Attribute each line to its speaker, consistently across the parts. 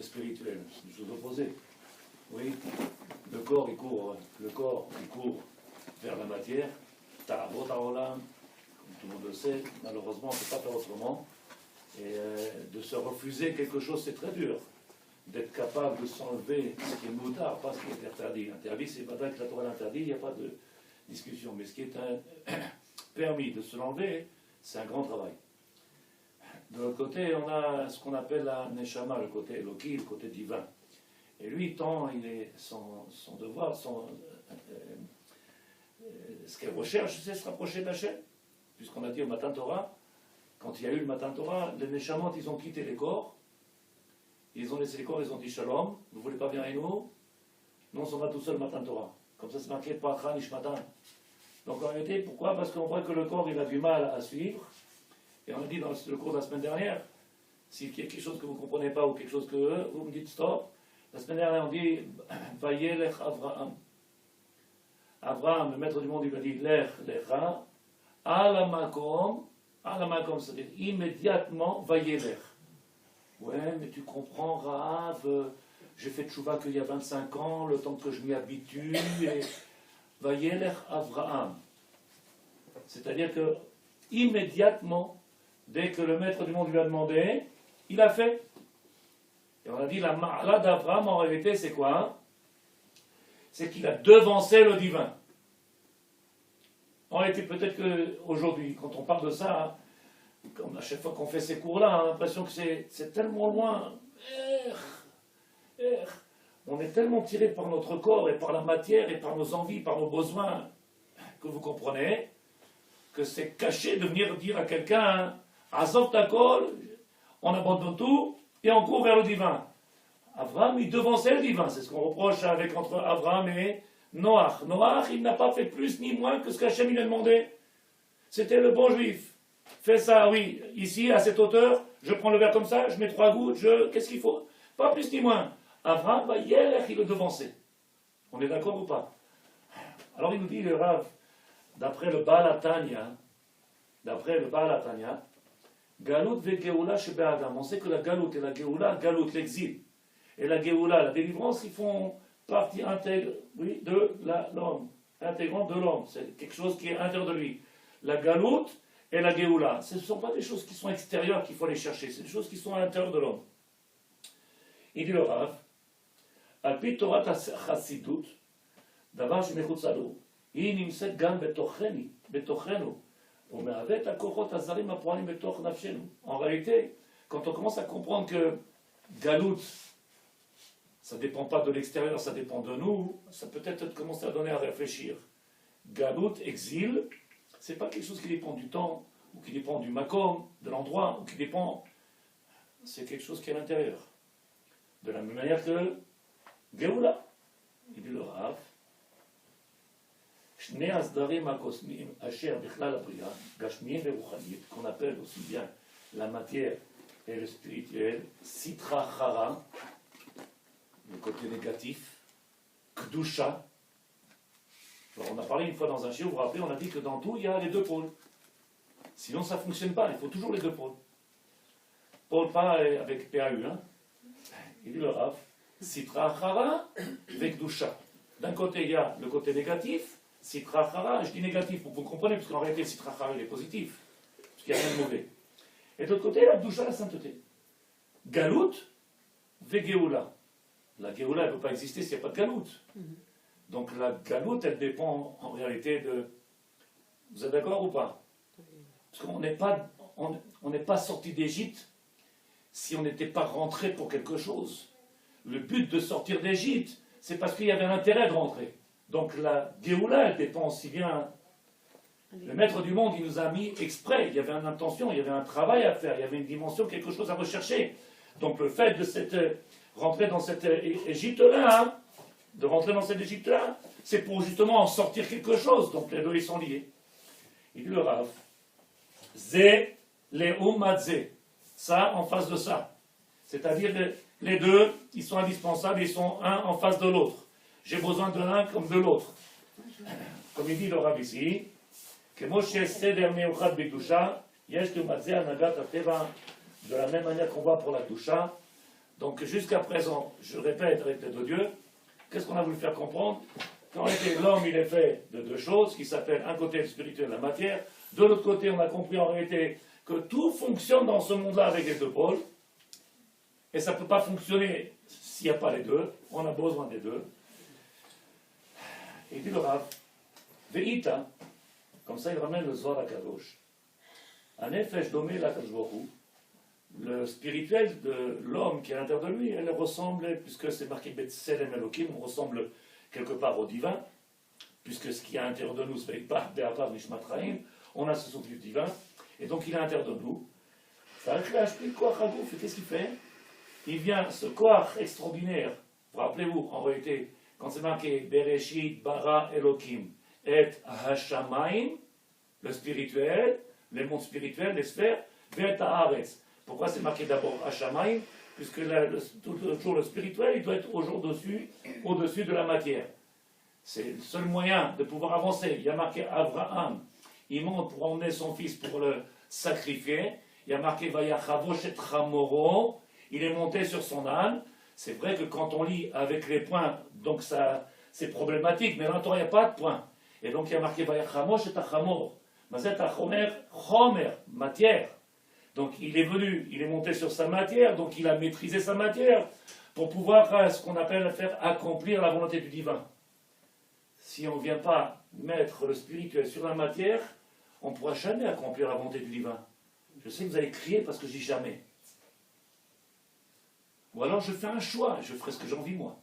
Speaker 1: spirituel, c'est une chose opposée. Oui, le corps il court vers la matière, Ta'avot ha'olam, comme tout le monde le sait, malheureusement on ne peut pas faire autrement. Et de se refuser quelque chose, c'est très dur. D'être capable de s'enlever ce qui est moutard, pas ce qui est interdit. Interdit, c'est pas que la Torah l'interdit, il n'y a pas de discussion. Mais ce qui est permis de se l'enlever, c'est un grand travail. De l'autre côté, on a ce qu'on appelle la Neshama, le côté Eloki, le côté divin. Et lui, tant il est son devoir, ce qu'elle recherche, c'est se rapprocher d'Hachem. Puisqu'on a dit au Matan Torah, quand il y a eu le Matan Torah, les Neshamot, ils ont quitté les corps, ils ont laissé les corps, ils ont dit Shalom, vous ne voulez pas venir avec nous? Nous, on s'en va tout seul Matan Torah. Comme ça, c'est marqué Patra Nishmatan. Donc en réalité, pourquoi? Parce qu'on voit que le corps, il a du mal à suivre. Et on a dit dans le cours de la semaine dernière, s'il y a quelque chose que vous ne comprenez pas ou quelque chose que vous me dites stop, la semaine dernière on dit Vayelech Avraham. Avraham, le maître du monde, il va dire Lech Lecha, Alamakom, c'est-à-dire immédiatement Vayelech. Ouais, mais tu comprends, Rahav, j'ai fait tchouva qu'il y a 25 ans, le temps que je m'y habitue, et Vayelech Avraham. C'est-à-dire que immédiatement, dès que le maître du monde lui a demandé, il a fait. Et on a dit la ma'ala d'Avraham, en réalité, c'est quoi? C'est qu'il a devancé le divin. En réalité, peut-être qu'aujourd'hui, quand on parle de ça, comme à chaque fois qu'on fait ces cours-là, on a l'impression que c'est tellement loin. On est tellement tiré par notre corps et par la matière et par nos envies, par nos besoins, que vous comprenez, que c'est caché de venir dire à quelqu'un, Azov Takol, on abandonne tout et on court vers le divin. Abraham, il devançait le divin, c'est ce qu'on reproche entre Abraham et Noach. Noach, il n'a pas fait plus ni moins que ce qu'Hachem lui a demandé. C'était le bon juif. Fais ça, oui, ici, à cette hauteur, je prends le verre comme ça, je mets 3 gouttes, qu'est-ce qu'il faut? Pas plus ni moins. Abraham, il le devançait. On est d'accord ou pas? Alors il nous dit, le Rav, d'après le Baal HaTanya, Galout ve Geoula chez Adam. On sait que la Galout et la Geoula, Galout, l'exil, et la Geoula, la délivrance, ils font partie intègre, oui, de l'homme, intégrante de l'homme. C'est quelque chose qui est intérieur de lui. La Galout et la Geoula, ce ne sont pas des choses qui sont extérieures qu'il faut aller chercher, c'est des choses qui sont à l'intérieur de l'homme. Il dit le Rav, Alpi Torah Chassidut, Davar Shemechutz Anu, היא נמצאת גם בתוכנו, ומהווה את הכוחות הזרים הפועלים בתוך נפשנו. En réalité, quand on commence à comprendre que Galout, ça ne dépend pas de l'extérieur, ça dépend de nous, ça peut-être commencer à donner à réfléchir. Galout, exil, c'est pas quelque chose qui dépend du temps, ou qui dépend du makom, de l'endroit, ou qui dépend... C'est quelque chose qui est à l'intérieur. De la même manière que Geoula, il dit le Rav, שני הסדרים הקוסמיים אשר בכלל הבריאה, גשמיים ורוחניים, qu'on appelle aussi bien la matière et le spirituel, sitra chara, le côté négatif, kdusha. Alors on a parlé une fois dans un shiur, vous vous rappelez, on a dit que dans tout il y a les deux pôles. Sinon ça ne fonctionne pas, il faut toujours les deux pôles. Pôle pas avec PAU, hein. Il dit le Rav, sitra chara, avec kdusha. D'un côté il y a le côté négatif, Sitra Chara, je dis négatif pour que vous compreniez, parce qu'en réalité, le Sitra Chara, il est positif, parce qu'il n'y a rien de mauvais. Et de l'autre côté, la Doucha, la sainteté. Galout, ve Geoula. La Geoula, elle ne peut pas exister s'il n'y a pas de Galout. Donc la Galout, elle dépend en réalité de... Vous êtes d'accord ou pas? Parce qu'on n'est pas sorti d'Égypte si on n'était pas rentré pour quelque chose. Le but de sortir d'Égypte, c'est parce qu'il y avait un intérêt de rentrer. Donc la Géoula, elle dépend aussi bien. Le maître du monde, il nous a mis exprès. Il y avait une intention, il y avait un travail à faire, il y avait une dimension, quelque chose à rechercher. Donc le fait de rentrer dans cette Égypte-là, c'est pour justement en sortir quelque chose. Donc les deux, ils sont liés. Il dit le Rav, Zé, Léoumadze. Ça en face de ça. C'est-à-dire les deux, ils sont indispensables, ils sont un en face de l'autre. J'ai besoin de l'un comme de l'autre. Comme il dit le Rav ici, que Moshe Seder Meuchad B'Kedusha, Yesh L'Umadze Anagat Ateva, de la même manière qu'on voit pour la Kedusha, Donc jusqu'à présent, je répète avec l'aide de Dieu, qu'est-ce qu'on a voulu faire comprendre? Qu'en réalité, l'homme, il est fait de deux choses, qui s'appellent un côté le spirituel, la matière. De l'autre côté, on a compris en réalité que tout fonctionne dans ce monde-là avec les deux pôles. Et ça ne peut pas fonctionner s'il n'y a pas les deux. On a besoin des deux. Et dit le Rav, Ve'ita, comme ça il ramène le Zohar à Kadosh. Un Nefesh domé la Kajbohu, le spirituel de l'homme qui est à l'intérieur de lui, elle ressemble, puisque c'est marqué Betselem Elohim, on ressemble quelque part au divin, puisque ce qui est à l'intérieur de nous, c'est pas Be'apav Nishmatraim, on a ce souffle divin, et donc il est à l'intérieur de nous. Qu'est-ce qu'il fait? Il vient, ce koach extraordinaire, rappelez-vous, en réalité, quand c'est marqué Bereshit, Bara, Elohim, et Hashamaim, le spirituel, les mondes spirituels, les sphères, Vet Haaretz. Pourquoi c'est marqué d'abord Hashamaim? Puisque toujours le spirituel, il doit être au-dessus de la matière. C'est le seul moyen de pouvoir avancer. Il y a marqué Abraham, il monte pour emmener son fils pour le sacrifier. Il y a marqué Vayachavosh et Chamoro, il est monté sur son âne. C'est vrai que quand on lit avec les points, donc ça, c'est problématique, mais dans la Torah, il n'y a pas de points. Et donc il y a marqué Vayachamosh et Chamor. Mazet Achomer, Chomer, matière. Donc il est venu, il est monté sur sa matière, donc il a maîtrisé sa matière pour pouvoir, ce qu'on appelle, faire accomplir la volonté du divin. Si on ne vient pas mettre le spirituel sur la matière, on ne pourra jamais accomplir la volonté du divin. Je sais que vous allez crier parce que je dis jamais. Ou alors je fais un choix, je ferai ce que j'ai envie moi.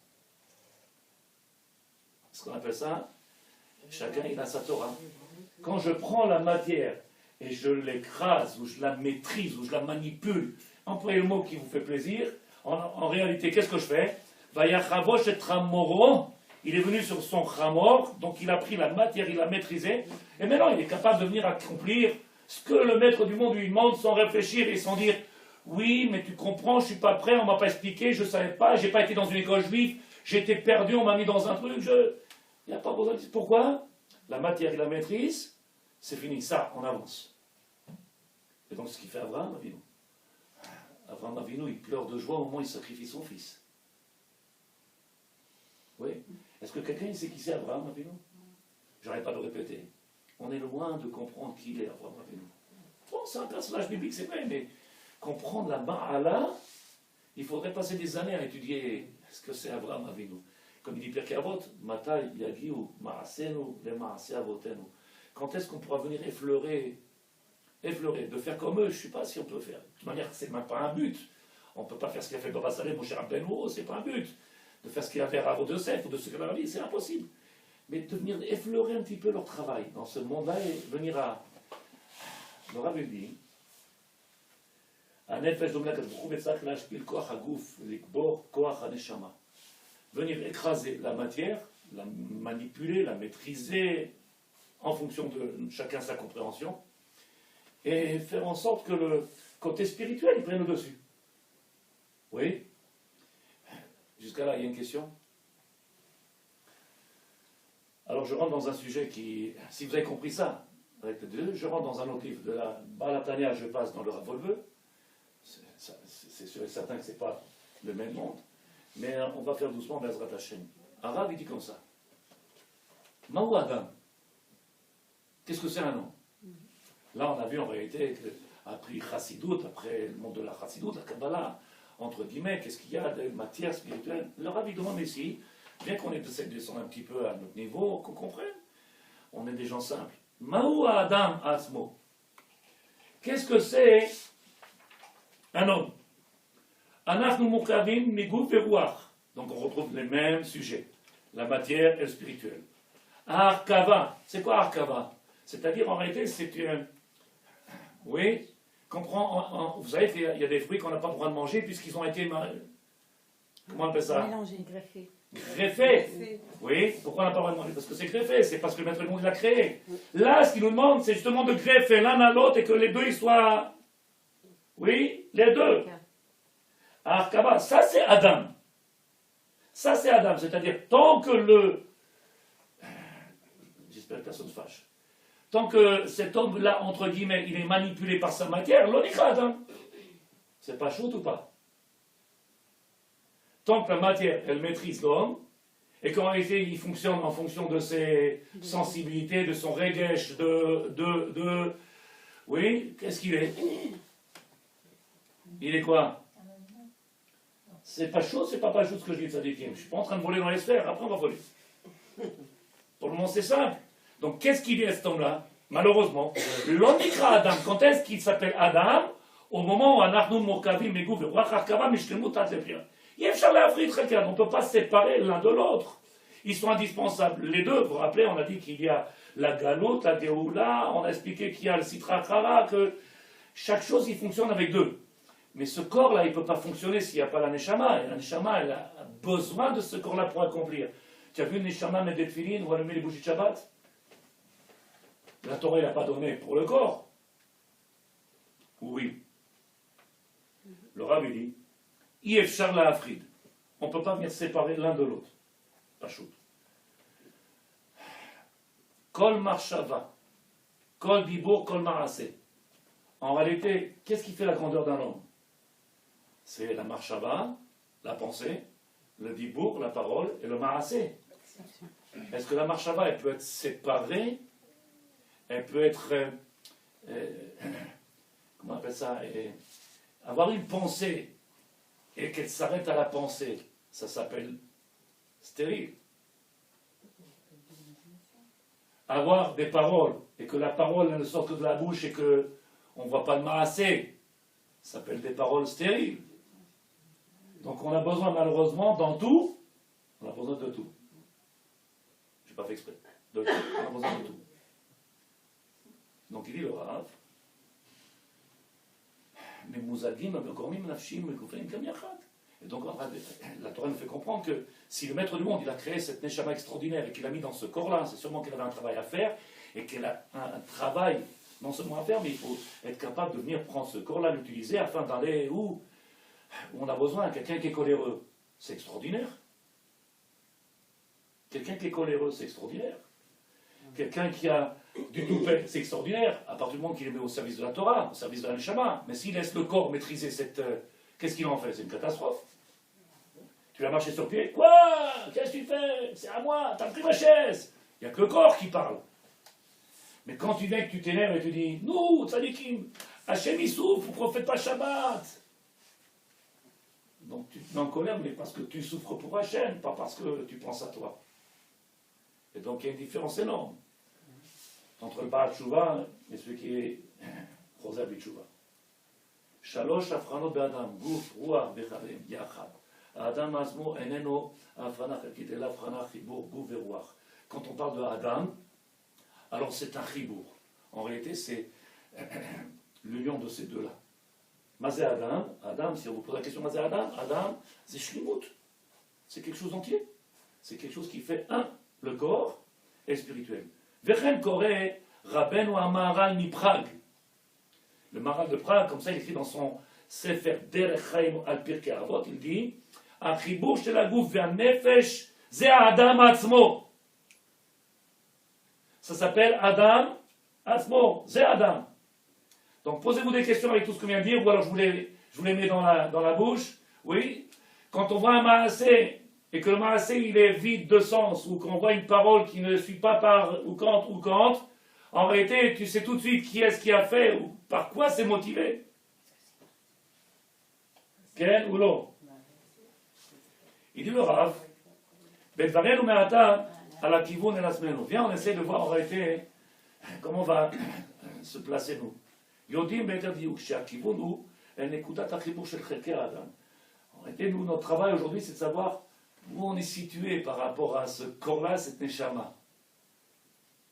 Speaker 1: Ce qu'on appelle ça, chacun il a sa Torah. Quand je prends la matière et je l'écrase, ou je la maîtrise, ou je la manipule, employez le mot qui vous fait plaisir, en réalité, qu'est-ce que je fais? Vayachavosh et Tramoro, il est venu sur son Chamor, donc il a pris la matière, il l'a maîtrisée, et maintenant il est capable de venir accomplir ce que le maître du monde lui demande sans réfléchir et sans dire oui, mais tu comprends, je ne suis pas prêt, on ne m'a pas expliqué, je ne savais pas, je n'ai pas été dans une école juive, j'étais perdu, on m'a mis dans un truc, il n'y a pas besoin de dire pourquoi. La matière, il la maîtrise, c'est fini, ça, on avance. Et donc ce qu'il fait Abraham Avinu. Abraham Avinu, il pleure de joie au moment où il sacrifie son fils. Oui. Est-ce que quelqu'un sait qui c'est Abraham Avinu? J'arrête pas de le répéter. On est loin de comprendre qui il est Abraham Avinu. Bon, c'est un personnage biblique, c'est vrai, mais comprendre la Ma'ala, il faudrait passer des années à étudier ce que c'est Abraham Avinu. Comme il dit Pirkei Avot, Matai Yagiu Ma'asenu le Ma'ase Avotenu. Quand est-ce qu'on pourra venir effleurer, de faire comme eux? Je ne sais pas si on peut faire. De toute manière, ce n'est même pas un but. On ne peut pas faire ce qu'il a fait Baba Saleh, Moshe Rabbeinu, ce n'est pas un but. De faire ce qu'il a fait à Rav Yosef ou de ce qu'il a fait, c'est impossible. Mais de venir effleurer un petit peu leur travail dans ce monde-là et venir à. Le Rav dit venir écraser la matière, la manipuler, la maîtriser en fonction de chacun sa compréhension et faire en sorte que le côté spirituel il prenne le dessus. Oui? Jusqu'à là, il y a une question? Alors je rentre dans un sujet qui, si vous avez compris ça, je rentre dans un autre livre de la Balatania, je passe dans le Ravolveux. C'est sûr et certain que ce n'est pas le même monde, mais on va faire doucement Bezrat Hashem. Arabe, il dit comme ça. Maou Adam. Qu'est-ce que c'est un homme? Là, on a vu en réalité, après Chassidut, après le monde de la Chassidut, la Kabbalah, entre guillemets, qu'est-ce qu'il y a de matière spirituelle? Le Rabbi demande ici, bien qu'on ait descendu un petit peu à notre niveau, qu'on comprenne, on est des gens simples. Maou Adam Asmo. Qu'est-ce que c'est un homme? Anachnu Mukavim Miguf et Ruach. Donc on retrouve les mêmes sujets, la matière et le spirituel. Arkava, c'est quoi Arkava? C'est-à-dire en réalité, c'est une. Oui, vous savez qu'il y a des fruits qu'on n'a pas le droit de manger puisqu'ils ont été. Comment on appelle ça?
Speaker 2: Mélangé, greffé.
Speaker 1: Greffé. Oui, pourquoi on n'a pas le droit de manger? Parce que c'est greffé, c'est parce que le maître du monde l'a créé. Là, ce qu'il nous demande, c'est justement de greffer l'un à l'autre et que les deux ils soient. Oui, les deux. Arkava, ça c'est Adam. Ça c'est Adam, c'est-à-dire tant que le. J'espère que personne ne se fâche. Tant que cet homme-là, entre guillemets, il est manipulé par sa matière, l'on est Adam. C'est pas chaud ou pas? tant que la matière, elle maîtrise l'homme, et qu'en réalité, il fonctionne en fonction de ses sensibilités, de son regesh, oui, qu'est-ce qu'il est? Il est quoi? C'est pas chaud, c'est pas chaud ce que je dis de Sadikim. Je suis pas en train de voler dans les sphères, après on va voler. Pour le moment, c'est simple. Donc, qu'est-ce qu'il est cet homme-là? Malheureusement, l'homme ikra Adam. Quand est-ce qu'il s'appelle Adam? Au moment où Anachnu Mokavim Megou Veruach Harkava Mishlemut Atlefria. On ne peut pas se séparer l'un de l'autre. Ils sont indispensables. Les deux, vous vous rappelez, on a dit qu'il y a la galoute, la Géoula, on a expliqué qu'il y a le Sitra Chara, que chaque chose, il fonctionne avec deux. Mais ce corps-là, il ne peut pas fonctionner s'il n'y a pas la Neshama. Et la Neshama, elle a besoin de ce corps-là pour accomplir. Tu as vu Neshama mettre des tefilines ou allumer les bougies de Shabbat? La Torah, elle n'a pas donné pour le corps. Oui. Le Rav, il dit, Yefchar la Afrid. On ne peut pas venir séparer l'un de l'autre. Pas chaud. Kol marshava, kol dibour, kol marasé. En réalité, qu'est-ce qui fait la grandeur d'un homme? C'est la marshava, la pensée, le dibour, la parole, et le marasé. Est-ce que la marshava, elle peut être séparée? Elle peut être, comment on appelle ça, avoir une pensée et qu'elle s'arrête à la pensée, ça s'appelle stérile. Avoir des paroles et que la parole ne sorte que de la bouche et que on ne voit pas le maassé, ça s'appelle des paroles stériles. Donc on a besoin malheureusement dans tout, on a besoin de tout. Je n'ai pas fait exprès. De tout, on a besoin de tout. Donc il dit le Rav, mais Mouzagim, Gormim, Nafshim, Koufrim, Kamiachat. Et donc la Torah nous fait comprendre que si le maître du monde il a créé cette Neshama extraordinaire et qu'il l'a mis dans ce corps-là, c'est sûrement qu'il avait un travail à faire et qu'il a un travail non seulement à faire, mais il faut être capable de venir prendre ce corps-là, l'utiliser afin d'aller où on a besoin. Quelqu'un qui est coléreux, c'est extraordinaire. Quelqu'un qui est coléreux, c'est extraordinaire. Quelqu'un qui a du toupet, c'est extraordinaire, à partir du moment qu'il est mis au service de la Torah, au service de la Neshama. Mais s'il laisse le corps maîtriser cette... qu'est-ce qu'il en fait? C'est une catastrophe. Tu vas marcher sur pied. Quoi? Qu'est-ce que tu fais? C'est à moi, t'as pris ma chaise. Il n'y a que le corps qui parle. Mais quand tu viens que tu t'énerves et tu dis, nous, tzadikim, Hachem il souffre, vous ne faites pas Shabbat. Donc tu te mets en colère, mais parce que tu souffres pour Hachem, pas parce que tu penses à toi. Et donc il y a une différence énorme entre le Baal Tshuva et celui qui est Rosa B'Tshuva. Shalosh afranot be'adam, guf, ruach, bechavim, yachad. Adam azmo eneno afranach, qui est l'afranach, chibur, guf et ruach. Quand on parle de Adam, alors c'est un chibur. En réalité, c'est l'union de ces deux-là. Mazé Adam, Adam, si on vous pose la question Mazé Adam, Adam, c'est shlimut. C'est quelque chose d'entier. C'est quelque chose qui fait un, le corps et le spirituel. Vechen Koré, Rabbeinu Amaral mi Prague. Le Maral de Prague, comme ça, il écrit dans son Sefer Derech Chaim al Pirkei Avot, il dit Achibur shel haguf ve'hanefesh ze Adam atzmo. Ça s'appelle Adam atzmo, ze Adam. Donc posez-vous des questions avec tout ce que je viens de dire, ou alors je vous les mets dans la bouche. Oui, quand on voit un maassé et que le maassé il est vide de sens, ou qu'on voit une parole qui ne suit pas par ou quand, en réalité tu sais tout de suite qui est-ce qui a fait ou par quoi c'est motivé. Ken ou non? Il dit le Rav, Bedvarenu me'ata ala kivun el asmenu. Viens, on essaie de voir en réalité comment on va se placer nous. Yodim be'eter diuk she'akivun hu el nekudat hachibur shel chelkei adam. En réalité, nous, notre travail aujourd'hui, c'est de savoir où on est situé par rapport à ce corps-là, cette neshama.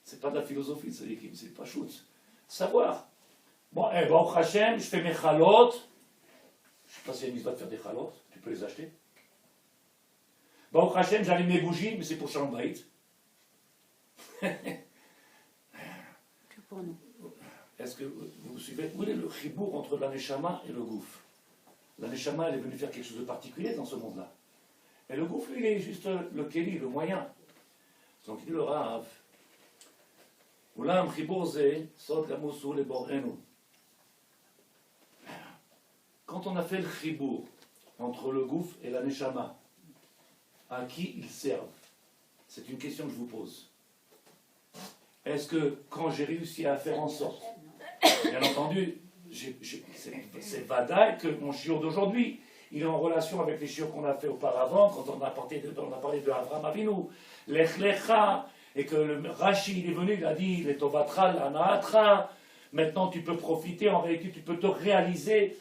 Speaker 1: C'est pas de la philosophie, c'est pas chouette. Savoir. Bon, Baruch Hashem, je fais mes chalot. Je sais pas si Yannis va te faire des chalot, tu peux les acheter. Baruch Hashem, j'allume mes bougies, mais c'est pour Shalom Bayit.
Speaker 2: Que pour nous.
Speaker 1: Est-ce que vous suivez? Où est le chibour entre la neshama et le gouffre? La neshama, elle est venue faire quelque chose de particulier dans ce monde-là. Et le gouffre, lui, il est juste le kéli, le moyen. Donc il dit le Rav, Ulam chibour ze, sot gamusu le borenu. Quand on a fait le chibour entre le gouffre et la neshama, à qui ils servent? C'est une question que je vous pose. Est-ce que quand j'ai réussi à faire en sorte, bien entendu, c'est vadaï que mon shiur d'aujourd'hui, il est en relation avec les shiurs qu'on a fait auparavant, quand on a parlé de Avraham Avinu, Lech Lecha, et que le Rashi il est venu, il a dit, les Tovatra, l'Anaatra, maintenant tu peux profiter, en réalité tu peux te réaliser.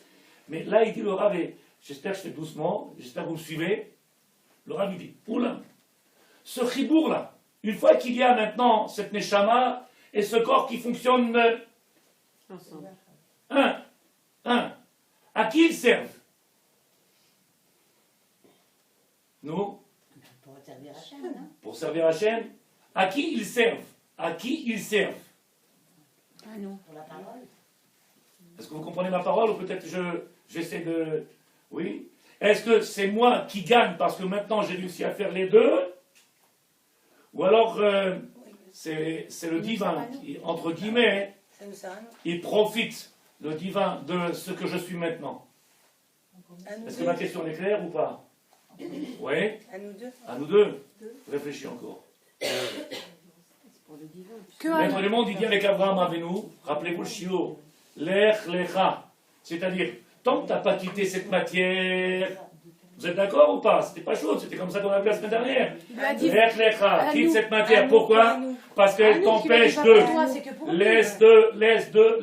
Speaker 1: Mais là il dit le Rav, et j'espère que je fais doucement, j'espère que vous me suivez, le Rav il dit, oula, ce chibour là, une fois qu'il y a maintenant cette neshama et ce corps qui fonctionne
Speaker 3: Ensemble.
Speaker 1: à qui ils servent? Nous?
Speaker 4: Pour servir Hachem, non?
Speaker 1: Pour servir Hachem? À qui ils servent? À qui ils servent?
Speaker 4: Ah non, pour la parole.
Speaker 1: Est-ce que vous comprenez ma parole ou peut-être j'essaie de... Oui? Est-ce que c'est moi qui gagne parce que maintenant j'ai réussi à faire les deux? Ou alors c'est le divin qui, entre guillemets, il profite, le divin, de ce que je suis maintenant? Est-ce que ma question est claire ou pas? Oui?
Speaker 5: À nous deux.
Speaker 1: À nous deux? Réfléchis encore. Maître du monde, il dit avec Abraham Avinu, rappelez-vous le shiur, Lech Lecha, c'est-à-dire, tant que tu n'as pas quitté cette matière, vous êtes d'accord ou pas? C'était pas chaud, c'était comme ça qu'on a vu la semaine dernière. Lech Lecha, quitte cette matière, pourquoi? Parce qu'elle t'empêche de.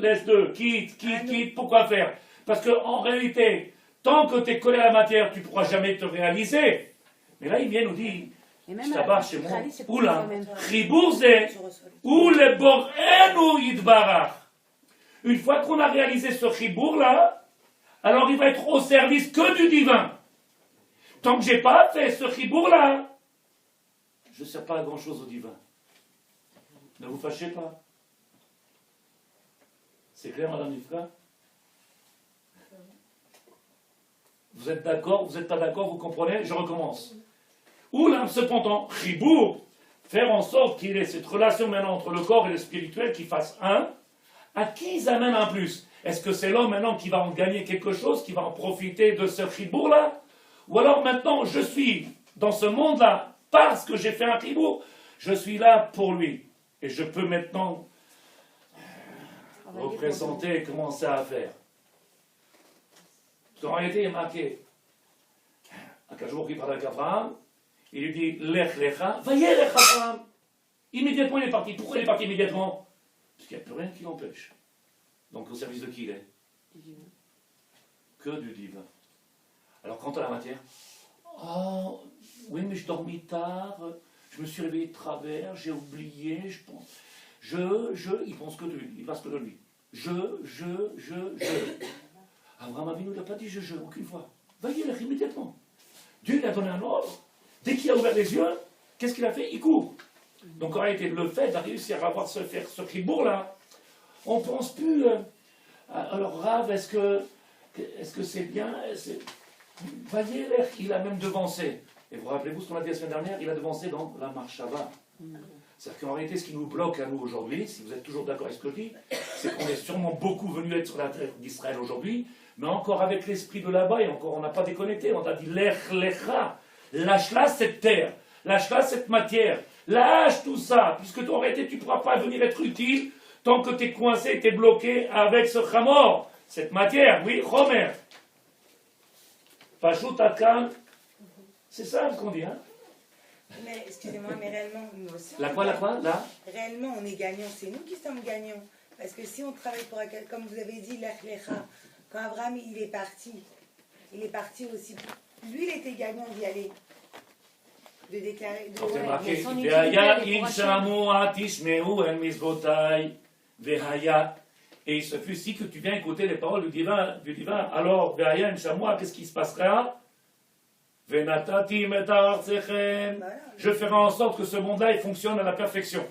Speaker 1: Laisse deux, quitte, pourquoi faire? Parce qu'en réalité, tant que tu es collé à la matière, tu ne pourras jamais te réaliser. Mais là, il vient nous dire, je t'abarre chez moi, oula, Chibouze, ou le Borenu Yidbarach. Une fois qu'on a réalisé ce chibour là, alors il va être au service que du divin. Tant que j'ai pas fait ce chibour là, je ne sers pas à grand chose au divin. Ne vous fâchez pas. C'est clair, Madame Nifka? Vous êtes d'accord? Vous n'êtes pas d'accord? Vous comprenez? Je recommence. Ou là, cependant, chibour, faire en sorte qu'il y ait cette relation maintenant entre le corps et le spirituel qui fasse un, à qui ils amènent un plus? Est-ce que c'est l'homme maintenant qui va en gagner quelque chose, qui va en profiter de ce chibour-là? Ou alors maintenant, je suis dans ce monde-là, parce que j'ai fait un chibour, je suis là pour lui. Et je peux maintenant représenter, commencer à faire. Parce qu'en réalité, il est marqué, à jour qui parle avec Abraham, il lui dit, Lech Lecha, Vayelech Abraham. Immédiatement, il est parti. Pourquoi il est parti immédiatement? Parce qu'il n'y a plus rien qui l'empêche. Donc, au service de qui il est? Que du divin. Alors, quant à la matière, oh, oui, mais je dormis tard, je me suis réveillé de travers, j'ai oublié, je pense. Il pense que de lui, il passe que de lui. Je. Abraham Avinu n'a pas dit je, aucune fois. Vayelech immédiatement. Dieu lui a donné un ordre. Dès qu'il a ouvert les yeux, qu'est-ce qu'il a fait? Il court. Donc en réalité, le fait de réussir à avoir ce chibour-là, on ne pense plus. Alors Rav, est-ce que c'est bien? Voyez, il a même devancé. Et vous rappelez-vous ce qu'on a dit la semaine dernière? Il a devancé dans la marshava. C'est-à-dire qu'en réalité, ce qui nous bloque à nous aujourd'hui, si vous êtes toujours d'accord avec ce que je dis, c'est qu'on est sûrement beaucoup venus être sur la terre d'Israël aujourd'hui, mais encore avec l'esprit de là-bas, et encore on n'a pas déconnecté, on a dit Lech Lecha. Lâche-la cette terre, lâche-la cette matière, lâche tout ça, puisque en réalité tu ne pourras pas venir être utile tant que tu es coincé, tu es bloqué avec ce chamor, cette matière, oui, Chomer. Pashut Atkan, c'est ça ce qu'on dit, hein?
Speaker 5: Mais excusez-moi, mais réellement, nous aussi.
Speaker 1: La quoi? Là?
Speaker 5: Réellement, on est gagnants, c'est nous qui sommes gagnants. Parce que si on travaille pour quelqu'un, comme vous avez dit, Lech Lecha, quand Abraham il est parti aussi. Lui, il était gagnant d'y aller. De déclarer.
Speaker 1: C'est marqué, Vehaya in shamu tishmeu el mizvotai, Vehaya. Et il se fut si que tu viens écouter les paroles du divin, alors Vehaya in shamu, qu'est-ce qui se passera? Venatati metarartechem. Je ferai en sorte que ce monde-là il fonctionne à la perfection.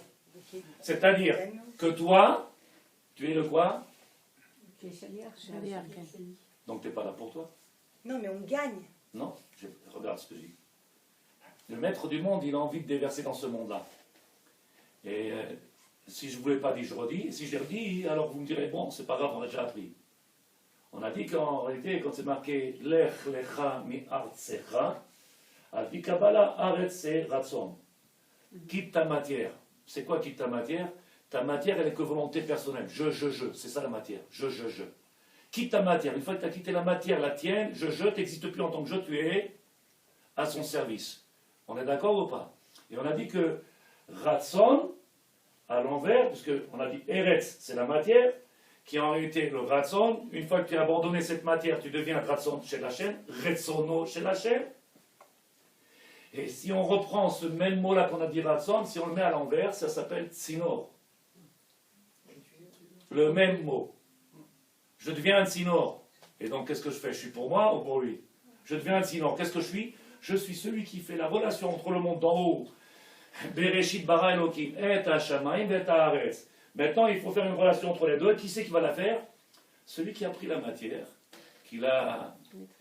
Speaker 1: C'est-à-dire que toi, tu es le quoi?
Speaker 3: Tu es chaliar.
Speaker 1: Donc tu n'es pas là pour toi.
Speaker 5: Non, mais on gagne.
Speaker 1: Non, regarde ce que je dis. Le maître du monde, il a envie de déverser dans ce monde-là. Et si je ne vous l'ai pas dit, je redis. Et si je l'ai redit, alors vous me direz, bon, c'est pas grave, on a déjà appris. On a dit qu'en réalité, quand c'est marqué Lech lecha mi artsecha, al pi Kabbalah, aretz c'est ratson. Quitte ta matière. C'est quoi quitte ta matière? Ta matière, elle est que volonté personnelle. Je. C'est ça la matière. Je. Quitte ta matière. Une fois que tu as quitté la matière, la tienne, je, t'existe plus en tant que je, tu es à son service. On est d'accord ou pas? Et on a dit que ratson, à l'envers, puisque on a dit eretz, c'est la matière, qui en réalité le ratson, une fois que tu as abandonné cette matière, tu deviens ratson chez la chaîne, retsono chez la chaîne. Et si on reprend ce même mot-là qu'on a dit ratson, si on le met à l'envers, ça s'appelle tsinor. Le même mot. Je deviens un tsinor. Et donc qu'est-ce que je fais? Je suis pour moi ou pour lui? Je deviens un tsinor. Qu'est-ce que je suis? Je suis celui qui fait la relation entre le monde d'en haut, Bereshit bara Elokim, et Hashamayim, et Haaretz. Maintenant, il faut faire une relation entre les deux. Qui c'est qui va la faire? Celui qui a pris la matière, qui l'a...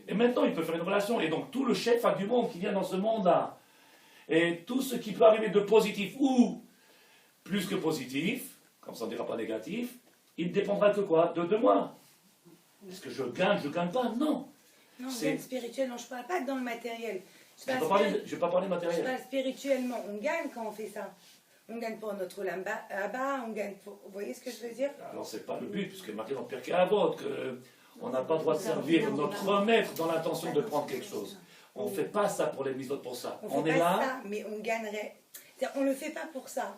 Speaker 1: Et maintenant, il peut faire une relation. Et donc, tout le chef du monde qui vient dans ce monde-là, et tout ce qui peut arriver de positif ou plus que positif, comme ça on ne dira pas négatif, il ne dépendra que quoi? De moi. Est-ce que je gagne pas? Non.
Speaker 5: Non, on gagne spirituel, non, je ne parle pas dans le matériel. Je
Speaker 1: ne vais pas parler matériel.
Speaker 5: Je parle spirituellement, on gagne quand on fait ça. On gagne pour notre lamba, on gagne pour... Vous voyez ce que je veux dire?
Speaker 1: Alors c'est pas le but, puisque marqué dans Pirkei Avot, qu'on n'a pas le droit de servir notre maître dans l'intention de prendre quelque chose. On ne fait pas ça pour les mitzvot pour ça.
Speaker 5: On
Speaker 1: est
Speaker 5: fait pas
Speaker 1: là.
Speaker 5: ça, mais on gagnerait. On ne le fait pas pour ça.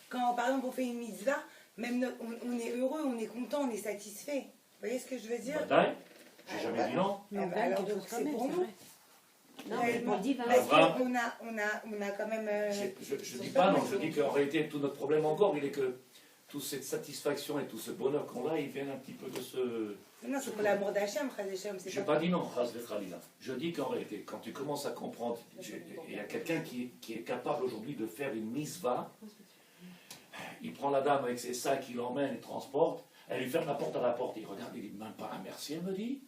Speaker 5: Quand par exemple on fait une mitzvah, même on est heureux, on est content, on est satisfait. Vous voyez ce que je veux dire?
Speaker 1: J'ai jamais dit non.
Speaker 5: Alors donc c'est pour nous.
Speaker 3: Non, mais pour le divin.
Speaker 5: On a quand même...
Speaker 1: Je ne dis pas non, je dis qu'en réalité, tout notre problème encore, il est que toute cette satisfaction et tout ce bonheur qu'on a, ils viennent un petit peu de ce...
Speaker 5: Non, c'est pour l'amour d'Hachem, Chaz Hachem.
Speaker 1: Je n'ai pas dit non, Chaz Vechalila. Je dis qu'en réalité, quand tu commences à comprendre, il y a quelqu'un qui est capable aujourd'hui de faire une mitzvah, il prend la dame avec ses sacs, il l'emmène, il transporte, elle lui ferme la porte à la porte, il regarde, il dit, même pas un merci, elle me dit.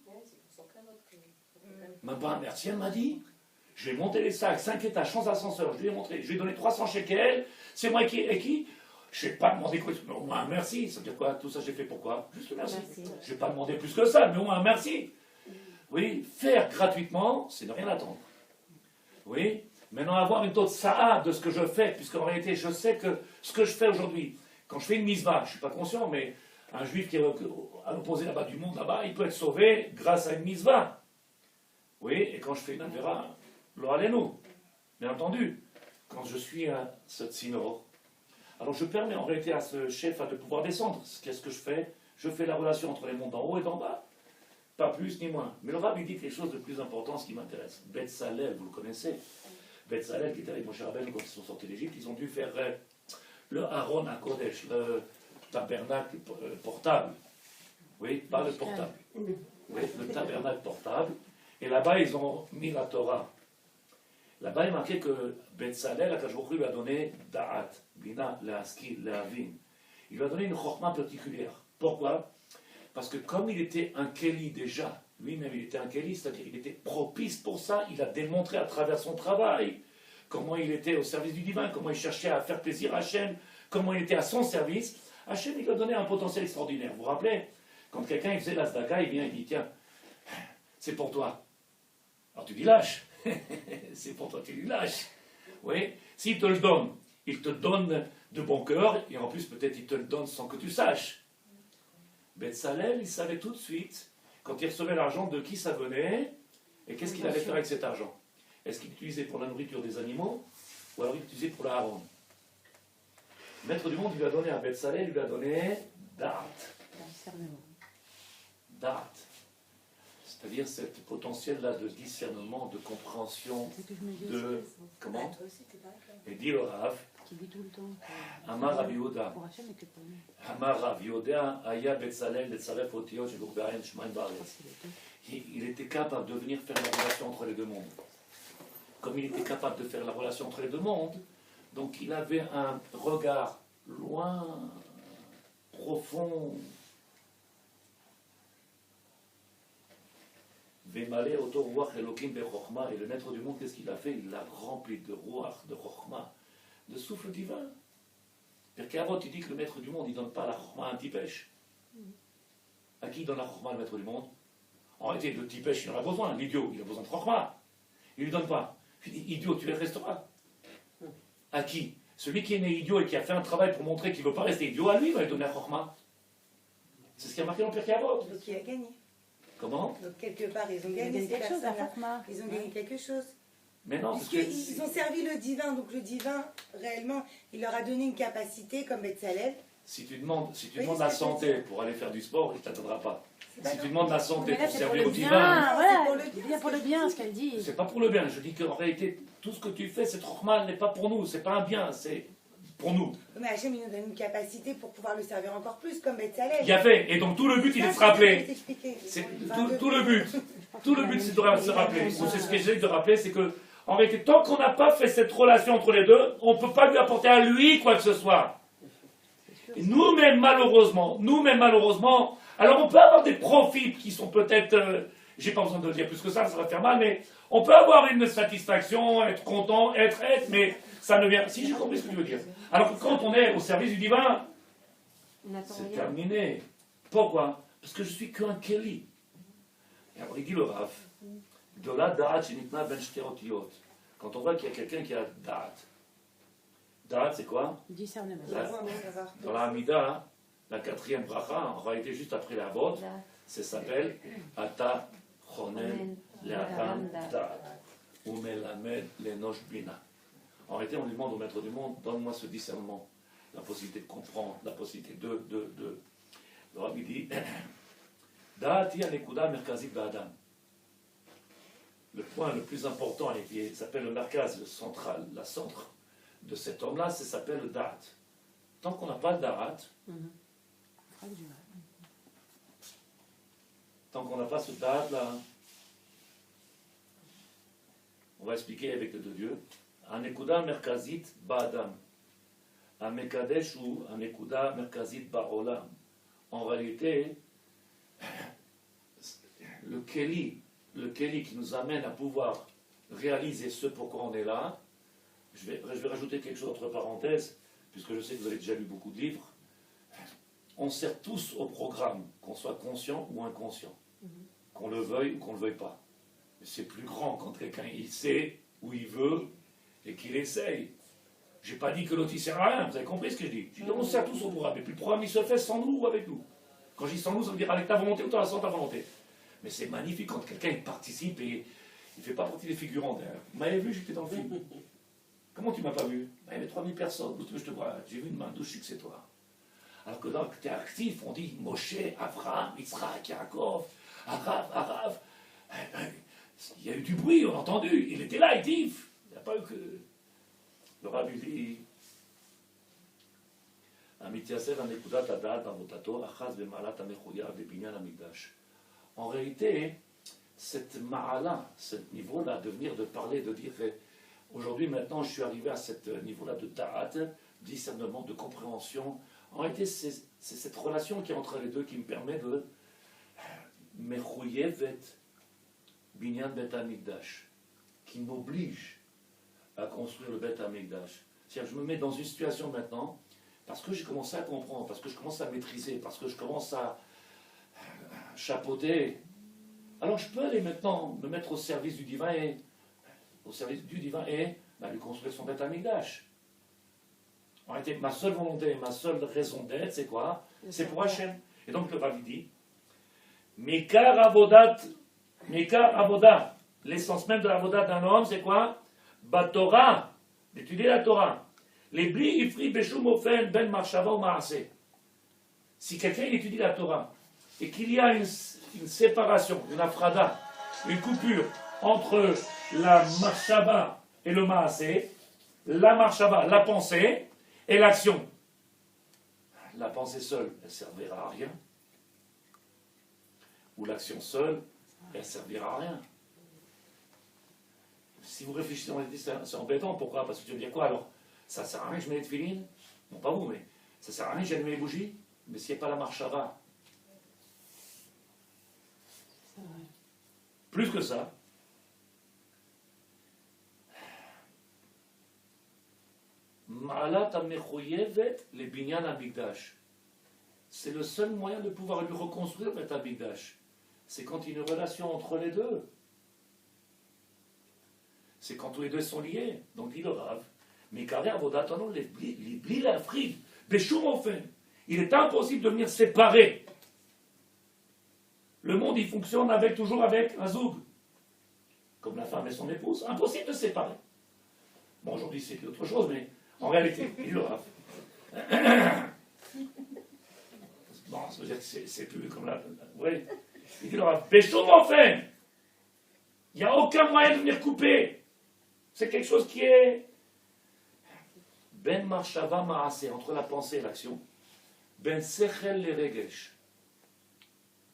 Speaker 1: Même pas un merci, elle m'a dit. Je vais monter les sacs, 5 étages, sans ascenseur, je lui ai montré, je lui ai donné 300 shekels, c'est moi qui... Et qui? Je n'ai pas demandé quoi, mais au moins un merci. Ça veut dire quoi? Tout ça j'ai fait pourquoi? Juste merci. Je n'ai pas demandé plus que ça, mais au moins un merci. Oui, faire gratuitement, c'est ne rien attendre. Oui, maintenant avoir une taux sa'a de ce que je fais, puisqu'en réalité je sais que ce que je fais aujourd'hui, quand je fais une mitzvah, je ne suis pas conscient, mais un juif qui est à l'opposé là-bas du monde, là-bas, il peut être sauvé grâce à une mitzvah. Oui, et quand je fais une avera, lo alenu, bien entendu, quand je suis à ce tsinor, alors je permets en réalité à ce chef de pouvoir descendre. Qu'est-ce que je fais? Je fais la relation entre les mondes d'en haut et d'en bas. Pas plus ni moins. Mais le Rav, il dit quelque chose de plus important, ce qui m'intéresse. Betzalel, vous le connaissez. Betzalel, qui était avec Moshe Rabbeinu quand ils sont sortis d'Égypte, ils ont dû faire le Aaron à Kodesh, le tabernacle portable. Oui, pas le portable. Oui, le tabernacle portable. Et là-bas, ils ont mis la Torah. Là-bas, il marquait que Betzalel, Akadosh Baruch Hu, lui a donné Da'at, Bina, Lehaskil, Lehavin. Il lui a donné une chorma particulière. Pourquoi? Parce que comme il était un Kéli déjà, lui-même il était un Kéli, c'est-à-dire il était propice pour ça, il a démontré à travers son travail comment il était au service du divin, comment il cherchait à faire plaisir à Hachem, comment il était à son service. Hachem, il lui a donné un potentiel extraordinaire. Vous vous rappelez? Quand quelqu'un il faisait la tzedaka, il vient et dit, tiens, c'est pour toi. Alors tu dis lâche. C'est pour toi, tu lui lâches. Oui. S'il te le donne, il te donne de bon cœur, et en plus peut-être il te le donne sans que tu saches. Betzalel, il savait tout de suite, quand il recevait l'argent, de qui ça venait, et qu'est-ce qu'il allait faire avec cet argent. Est-ce qu'il l'utilisait pour la nourriture des animaux, ou alors il l'utilisait pour la haronne. Le maître du monde, il lui a donné à Betzalel, il lui a donné Da'at. Da'at. C'est-à-dire ce potentiel-là de discernement, de compréhension, de... Comment? Et dit le Rav, Amar Rav Yehuda, Amar Rav Yehuda, Aya Betzalel, Betzalel Otiyot, Shevuk Ba'en, Shemaim Ba'aretz. Il était capable de venir faire la relation entre les deux mondes. Comme il était capable de faire la relation entre les deux mondes, donc il avait un regard loin, profond, Vemalé auto Ruach Elokim Bechokma, et le maître du monde, qu'est-ce qu'il a fait? Il l'a rempli de Ruach, de Chokma, de souffle divin. Pirkei Avot, il dit que le maître du monde, il ne donne pas la Chokma à un petit pêche. À qui il donne la Chokma, le maître du monde? En réalité, le tipèche, il en a besoin. L'idiot, il a besoin de chokma. Il ne lui donne pas. Je dis, idiot, tu le resteras. À qui? Celui qui est né idiot et qui a fait un travail pour montrer qu'il ne veut pas rester idiot, à lui, il va lui donner un chokma. C'est ce qui a marqué dans Pirkei Avot.
Speaker 5: Donc il a gagné.
Speaker 1: Comment?
Speaker 5: Donc quelque part, ils ont
Speaker 3: Il y a
Speaker 5: gagné ces
Speaker 3: quelque chose à
Speaker 5: personnes-là.
Speaker 3: Fatma.
Speaker 5: Ils ont gagné quelque chose.
Speaker 1: Mais non, parce
Speaker 5: Puisqu'ils
Speaker 1: que
Speaker 5: ont servi le divin, donc le divin, réellement, il leur a donné une capacité comme Betzalel.
Speaker 1: si tu demandes
Speaker 5: Oui,
Speaker 1: la
Speaker 5: c'est ce que je
Speaker 1: santé pour aller faire du sport, il ne t'attendra pas.
Speaker 5: C'est pas
Speaker 1: Si tu
Speaker 5: grave.
Speaker 1: demandes la santé
Speaker 3: Mais là,
Speaker 1: pour
Speaker 3: c'est pour
Speaker 1: servir
Speaker 3: le
Speaker 1: au
Speaker 3: bien.
Speaker 1: divin,
Speaker 3: Voilà,
Speaker 5: C'est pour le bien,
Speaker 3: c'est bien pour le bien ce qu'elle dit.
Speaker 1: c'est pas pour le bien. Je dis qu'en réalité, tout ce que tu fais, cette chokma n'est pas pour nous, c'est pas un bien, c'est pour nous.
Speaker 5: Mais Hachem, il nous donne une capacité pour pouvoir le servir encore plus, comme Betzalel.
Speaker 1: Il a fait, et donc tout le but, il est de se rappeler. C'est tout le but. Tout le but, c'est de se rappeler. Ou c'est ce que j'essaie de rappeler, c'est que, en réalité, tant qu'on n'a pas fait cette relation entre les deux, on ne peut pas lui apporter à lui quoi que ce soit. Et nous-mêmes, malheureusement, alors on peut avoir des profits qui sont peut-être, j'ai pas besoin de le dire plus que ça va faire mal, mais on peut avoir une satisfaction, être content, être, mais ça ne vient. Si j'ai compris ce que tu veux dire. Alors que quand on est au service du divin,
Speaker 3: On attend
Speaker 1: c'est
Speaker 3: rien.
Speaker 1: terminé. Pourquoi? Parce que je suis qu'un Kelly. Et alors il dit le Rav, de la da'at shenitna ben shte otiyot. Quand on voit qu'il y a quelqu'un qui a da'at. Da'at, c'est quoi?
Speaker 3: Discernement.
Speaker 1: Dans la Hamida, la quatrième bracha, en réalité juste après la vôtre,
Speaker 3: Là,
Speaker 1: ça s'appelle Ata chonen le'adam da'at. Umelamed le'nosh bina. En réalité, on lui demande au maître du monde, donne-moi ce discernement, la possibilité de comprendre, la possibilité de. Le Rabbi dit, Da'ati anekuda merkazit ba'adam. Le point le plus important, et qui s'appelle le merkaz, le central, la centre de cet homme-là, ça s'appelle le da'at. Tant qu'on n'a pas le da'at, tant qu'on n'a pas ce da'at-là, on va expliquer avec le de Dieu. Anekuda merkazit ba'adam. Amekadesh ou anekuda merkazit ba'olam. En réalité, le Keli qui nous amène à pouvoir réaliser ce pourquoi on est là, je vais rajouter quelque chose entre parenthèses, puisque je sais que vous avez déjà lu beaucoup de livres. On sert tous au programme, qu'on soit conscient ou inconscient, qu'on le veuille ou qu'on ne le veuille pas. Mais c'est plus grand quand quelqu'un il sait où il veut et qu'il essaye. J'ai pas dit que l'autre il sert à rien, vous avez compris ce que je dis? Je dis on sert tous au programme, et puis le programme il se fait sans nous ou avec nous. Quand je dis sans nous, ça veut dire avec ta volonté ou sans ta volonté. Mais c'est magnifique quand quelqu'un il participe et il ne fait pas partie des figurants. Vous m'avez vu, j'étais dans le film. Comment tu m'as pas vu? Il y avait 3000 personnes, d'où tu veux que je te vois? J'ai vu une main, d'où je sais que c'est toi. Alors que là, tu es actif, on dit Moshe, Abraham, Yitzhak, Yaakov, Arav. Il y a eu du bruit, on a entendu. Il était là, il dit. Il n'y a pas eu que. Le Rabbi dit en réalité, cette ma'ala, ce niveau-là, de venir de parler, de dire aujourd'hui, maintenant, je suis arrivé à ce niveau-là de ta'at, discernement, de compréhension. En réalité, c'est cette relation qui est entre les deux qui me permet de mechouyevet binyan bet hamikdash, qui m'oblige à construire le Bet Hamikdash. C'est-à-dire que je me mets dans une situation maintenant, parce que j'ai commencé à comprendre, parce que je commence à maîtriser, parce que je commence à chapeauter. Alors je peux aller maintenant me mettre au service du divin et lui construire son Bet Hamikdash. En réalité, ma seule volonté, ma seule raison d'être, c'est quoi? C'est pour Hachem. Et donc le Rabbi dit, Mikar Avoda, l'essence même de l'Avoda d'un homme, c'est quoi? Torah, d'étudier la Torah. Les bli ifri beshum ofen ben marshava ou maaseh. Si quelqu'un étudie la Torah et qu'il y a une séparation, une afrada, une coupure entre la marshava et le maaseh, la marshava, la pensée, et l'action. La pensée seule, elle ne servira à rien. Ou l'action seule, elle ne servira à rien. Si vous réfléchissez dans les c'est embêtant. Pourquoi? Parce que tu veux dire quoi alors? Ça ne sert à rien que je mets les tefilines? Non, pas vous, mais ça ne sert à rien que j'allume les bougies? Mais s'il n'y a pas la marshava. Plus que ça, c'est le seul moyen de pouvoir lui reconstruire Bet Hamikdash. c'est quand il y a une relation entre les deux. C'est quand tous les deux sont liés. Donc dit le Rav, mais carrière Vodatono, l'ibli la fride, Beshumofen. Il est impossible de venir séparer. Le monde, il fonctionne toujours avec un zoug. Comme la femme et son épouse. Impossible de séparer. Bon, aujourd'hui, c'est autre chose, mais en réalité, il le Rav. Bon, ça veut dire que c'est plus comme la... Oui. Il le Rav. Beshumofen. Il n'y a aucun moyen de venir couper. C'est quelque chose qui est ben marshava ma'aseh, entre la pensée et l'action, ben sechel le regesh,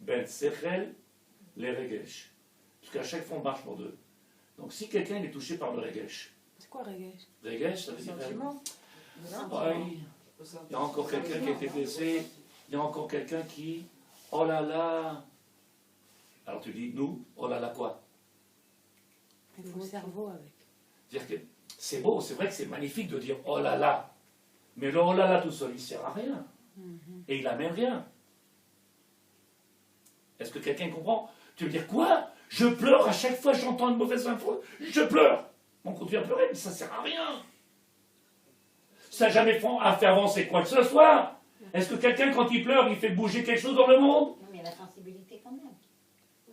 Speaker 1: ben sechel le regesh, parce qu'à chaque fois on marche pour deux. Donc si quelqu'un est touché par le regesh,
Speaker 3: C'est quoi regesh?
Speaker 1: Regesh, ça veut dire
Speaker 3: Sentiment.
Speaker 1: il y a encore quelqu'un qui a été blessé, il y a encore quelqu'un qui, oh là là, alors tu dis nous, oh là là quoi?
Speaker 3: Il faut le cerveau avec.
Speaker 1: C'est-à-dire que c'est beau, c'est vrai que c'est magnifique de dire oh là là, mais le oh là là tout seul, il ne sert à rien. Et il n'amène rien. Est-ce que quelqu'un comprend? Tu veux dire quoi? Je pleure à chaque fois que j'entends une mauvaise info, je pleure. On continue à pleurer, mais ça ne sert à rien. Ça n'a jamais fait avancer quoi que ce soit. Est-ce que quelqu'un, quand il pleure, il fait bouger quelque chose dans le monde?
Speaker 4: Non, mais il y a la sensibilité quand même.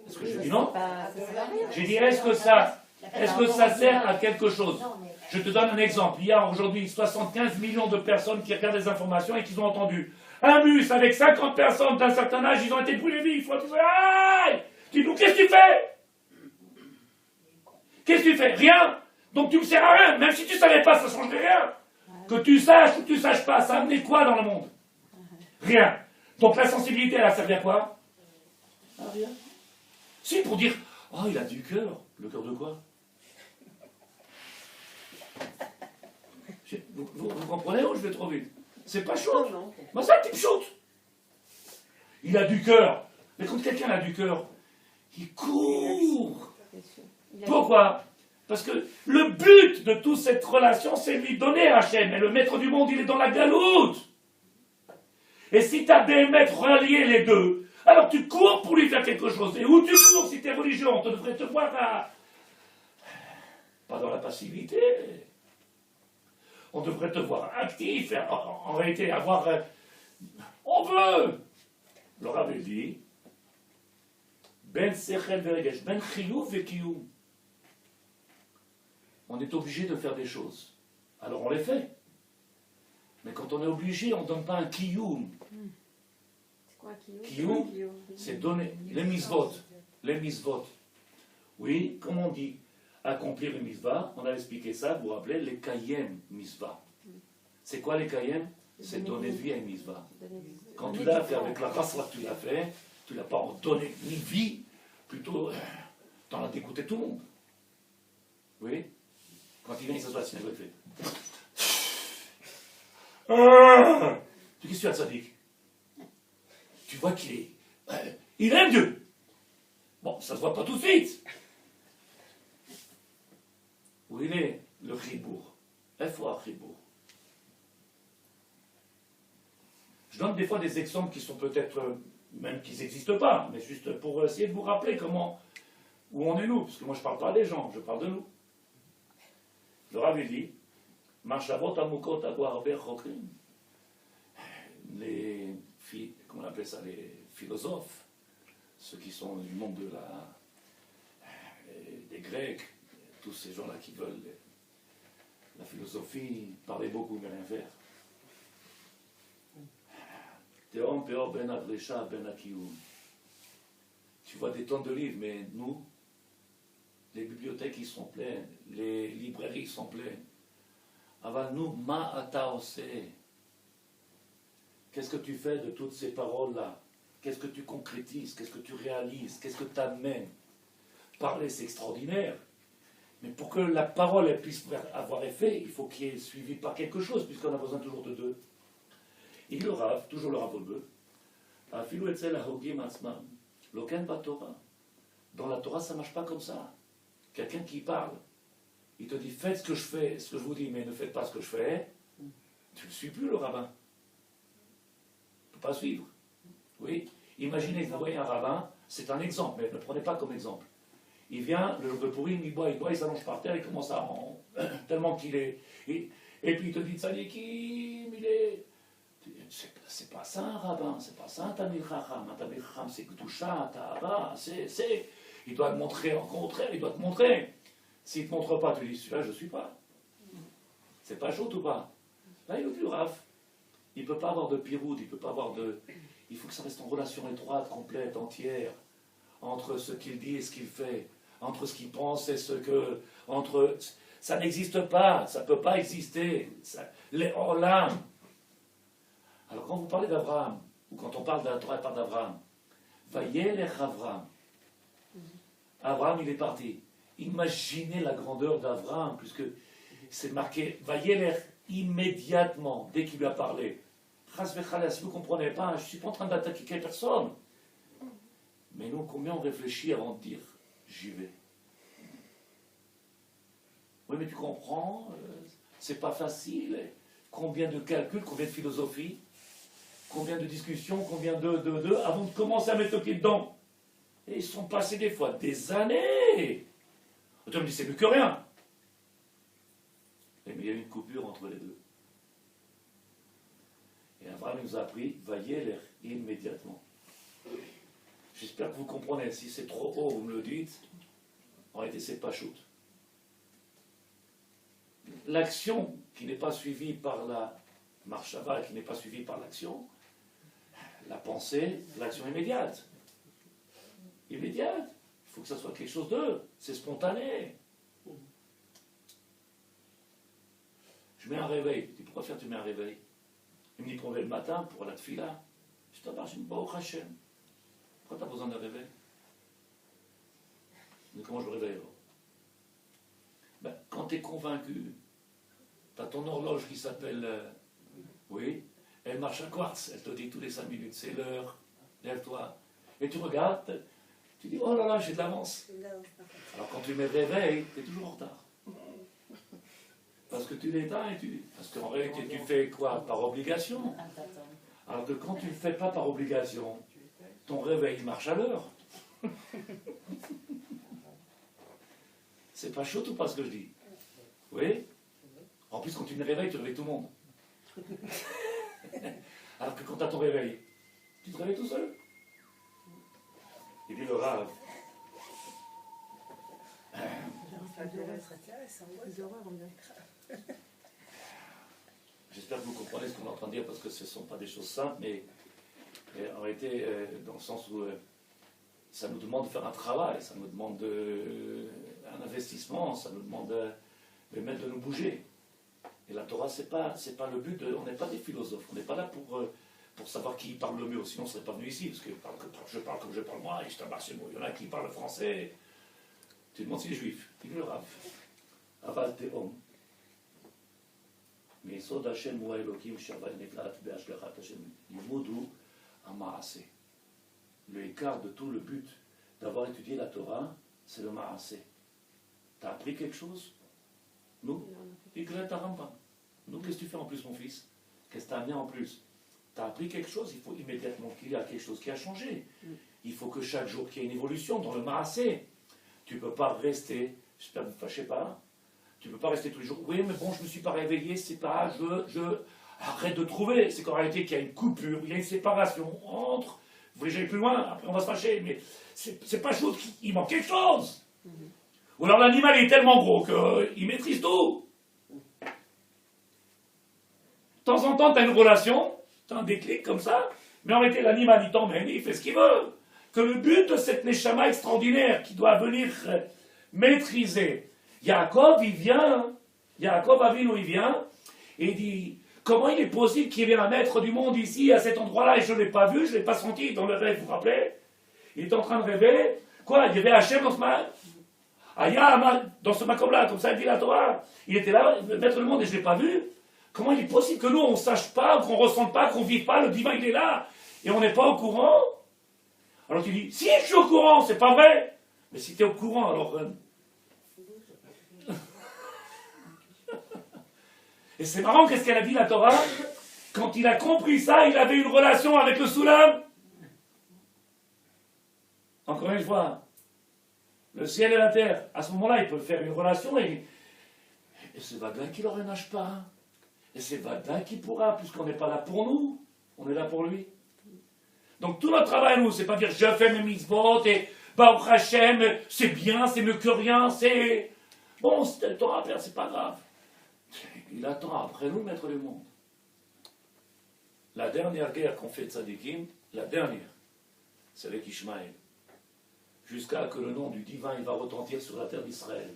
Speaker 1: Est-ce que je dis non?
Speaker 3: Ça sert à rien.
Speaker 1: J'ai dit est-ce que ça sert à quelque chose?
Speaker 4: Non, mais
Speaker 1: Je te donne un exemple. Il y a aujourd'hui 75 millions de personnes qui regardent les informations et qui ont entendu un bus avec 50 personnes d'un certain âge, ils ont été brûlés vifs. Aïe! Dis-nous, qu'est-ce que tu fais? Qu'est-ce que tu fais? Rien. Donc tu ne sers à rien. Même si tu ne savais pas, ça ne changerait rien. Que tu saches ou que tu ne saches pas, ça a amené quoi dans le monde? Rien. Donc la sensibilité, elle a servi à quoi? À rien. Si, pour dire, oh, il a du cœur. Le cœur de quoi? Vous comprenez où je vais trop vite? C'est pas chaud. Mais ça, tu me shoots. Il a du cœur. Mais quand quelqu'un a du cœur, il court. Pourquoi? Parce que le but de toute cette relation, c'est lui donner Hachem. Et le maître du monde, il est dans la galoute. Et si tu as des maîtres reliés les deux, alors tu cours pour lui faire quelque chose. Et où tu cours si tu es religieux? On devrait te voir pas dans la passivité. On devrait te voir actif, en réalité avoir... on veut. Le Rav dit, ben sechel veregesh, ben chiyuv vekiyum. On est obligé de faire des choses. Alors on les fait. Mais quand on est obligé, on ne donne pas un kiyum.
Speaker 3: C'est quoi
Speaker 1: Kiyum, c'est donner les misvot. Les misvot. Oui, comme on dit accomplir une misva, on a expliqué ça, vous vous rappelez, les kayem misva. C'est quoi les kayem? C'est donner vie à une misva. Quand tu l'as fait avec la rasra que tu l'as fait, tu ne l'as pas donné ni vie, plutôt tu en as dégoûté tout le monde. Oui? Quand il vient, il s'assoit, il fait. Qu'est-ce que tu as, Sadiq? Tu vois qu'il est. Il aime Dieu. Bon, ça ne se voit pas tout de suite. Où il est, le chibour? F.O.A. chibour. Je donne des fois des exemples qui sont peut-être, même qu'ils n'existent pas, mais juste pour essayer de vous rappeler où on est nous, parce que moi je ne parle pas des gens, je parle de nous. Le Rav dit, Marchavot amukot aguarber chokrim. Comment on appelle ça, les philosophes, ceux qui sont du monde des Grecs, tous ces gens-là qui veulent la philosophie, parler beaucoup mais rien faire. Théom peor ben avrecha ben akiyum. Tu vois des tonnes de livres, mais nous, les bibliothèques ils sont pleines, les librairies sont pleines. Aval nous, ma ata oseh. Qu'est-ce que tu fais de toutes ces paroles-là? Qu'est-ce que tu concrétises? Qu'est-ce que tu réalises? Qu'est-ce que tu amènes? Parler, c'est extraordinaire. Mais pour que la parole elle puisse avoir effet, il faut qu'il y ait suivi par quelque chose, puisqu'on a besoin toujours de deux. Et le Rav, toujours le Rav Olbe, Afilu etzel ahogim atzmam, loken baTorah. Dans la Torah, ça ne marche pas comme ça. Quelqu'un qui parle, il te dit faites ce que je fais, ce que je vous dis, mais ne faites pas ce que je fais. Tu ne suis plus le rabbin. Tu ne peux pas suivre. Oui. Imaginez que vous voyez un rabbin C'est un exemple, mais ne le prenez pas comme exemple. Il vient, le jour de Pourim, il boit, il s'allonge par terre, il commence à tellement qu'il est... Et puis il te dit, Tzadikim, il est... C'est pas ça un rabbin, c'est pas ça un Tamil Chacham. Un Tamil Chacham, c'est Kedusha, Tahara, c'est... Il doit te montrer, au contraire, il doit te montrer. S'il ne te montre pas, tu dis, celui-là, je ne suis pas. C'est pas chaud ou pas? Là, il est plus Rav. Il ne peut pas avoir de piroute, il ne peut pas avoir de... Il faut que ça reste en relation étroite, complète, entière, entre ce qu'il dit et ce qu'il fait, entre ce qu'il pense et ce que... Entre... Ça n'existe pas, ça ne peut pas exister. Les Olam. Alors quand vous parlez d'Abraham, ou quand on parle de la Torah, il parle d'Abraham, Vayelech Abraham. Abraham, il est parti. Imaginez la grandeur d'Abraham, puisque c'est marqué Vayelech immédiatement, dès qu'il lui a parlé. Chas v'chala, si vous ne comprenez pas, je ne suis pas en train d'attaquer quelle personne. Mais nous, combien on réfléchit avant de dire j'y vais? Oui, mais tu comprends, c'est pas facile. Combien de calculs, combien de philosophie, combien de discussions, combien avant de commencer à mettre le pied dedans. Et ils sont passés des fois des années. Tu me dis, c'est mieux que rien. Mais il y a eu une coupure entre les deux. Et Abraham nous a appris, Vayelech immédiatement. J'espère que vous comprenez. Si c'est trop haut, vous me le dites. En réalité, c'est pas shoot. L'action qui n'est pas suivie par la marshava, qui n'est pas suivie par l'action, la pensée, l'action immédiate. Immédiate. Il faut que ça soit quelque chose de... C'est spontané. Je mets un réveil. Je dis, pourquoi faire tu mets un réveil? Il me dit, pour le matin, pour la tfila. Je dis, je me bats au Hachem. Pourquoi tu as besoin d'un réveil? Mais comment je me réveille alors? Ben, quand tu es convaincu, tu as ton horloge qui s'appelle, oui, elle marche à quartz, elle te dit tous les 5 minutes, c'est l'heure, lève-toi. Et tu regardes, tu dis, oh là là, j'ai de l'avance. Alors quand tu mets le réveil, tu es toujours en retard. Parce que tu l'éteins et tu... Parce qu'en réalité, tu fais quoi? Par obligation. Alors que quand tu ne le fais pas par obligation, ton réveil marche à l'heure. C'est pas chaud ou pas ce que je dis? Oui? En plus, quand tu me réveilles, tu réveilles tout le monde. Alors que quand tu as ton réveil, tu te réveilles tout seul. Il dit le Rav. J'espère que vous comprenez ce qu'on est en train de dire parce que ce ne sont pas des choses simples, mais en réalité, dans le sens où ça nous demande de faire un travail, ça nous demande un investissement, ça nous demande de nous bouger. Et la Torah, c'est pas le but, on n'est pas des philosophes, on n'est pas là pour savoir qui parle le mieux, sinon on ne serait pas venu ici, parce que je parle comme je parle moi, et je t'embarque chez moi. Il y en a qui parlent français, tu demandes si les juifs, il le Rav. Aval Tehom. מיסוד השם הוא האלוקים שהבל נקלט בהשגחת השם. לימוד הוא המעשה. Le écart de tout le but d'avoir étudié la Torah, c'est le ma'aseh. T'as appris quelque chose? Nous, Iklet Rambam. Nous, qu'est-ce que tu fais en plus, mon fils? Qu'est-ce que tu as amené en plus? T'as appris quelque chose, il faut immédiatement qu'il y ait quelque chose qui a changé. Il faut que chaque jour qu'il y ait une évolution dans le ma'aseh. Tu ne peux pas rester, j'espère que vous ne fâchez pas, tu ne peux pas rester tous les jours. Oui, mais bon, je ne me suis pas réveillé, c'est pas, arrête de trouver. C'est qu'en réalité, qu'il y a une coupure, il y a une séparation entre. Vous voulez que j'aille plus loin? Après, on va se fâcher, mais c'est pas chose, il manque quelque chose. Ou alors l'animal est tellement gros qu'il maîtrise tout. De temps en temps, tu as une relation, tu as un déclic comme ça, mais en réalité, l'animal, il t'emmène, il fait ce qu'il veut. Que le but de cette neshama extraordinaire qui doit venir maîtriser, Yaakov, il vient, Yaakov Avinu, il vient, et il dit, comment il est possible qu'il y ait un maître du monde ici, à cet endroit-là, et je ne l'ai pas vu, je ne l'ai pas senti dans le rêve, vous vous rappelez? Il est en train de rêver, quoi? Il y avait Hachem dans ce dans ce makom-là, comme ça il dit la Torah, il était là, le maître du monde, et je ne l'ai pas vu. Comment il est possible que nous, on ne sache pas, qu'on ne ressente pas, qu'on ne vive pas, le divin, il est là, et on n'est pas au courant? Alors tu dis, si je suis au courant, c'est pas vrai. Mais si tu es au courant, alors... Et c'est marrant, qu'est-ce qu'elle a dit la Torah? Quand il a compris ça, il avait une relation avec le Soulam. une fois. Le ciel et la terre. À ce moment-là, il peut faire une relation et c'est Vadin qui ne leur nage pas. Et c'est Vadin qui pourra, puisqu'on n'est pas là pour nous, on est là pour lui. Donc tout notre travail, nous, c'est pas dire je fais mes mitzvot et Baruch Hashem, c'est bien, c'est mieux que rien, c'est... Bon, c'est le temps à perdre, c'est pas grave. Il attend après nous, maître du monde. La dernière guerre qu'on fait de Tzadikim, la dernière, c'est avec Ishmaël. Jusqu'à que le nom du divin il va retentir sur la terre d'Israël.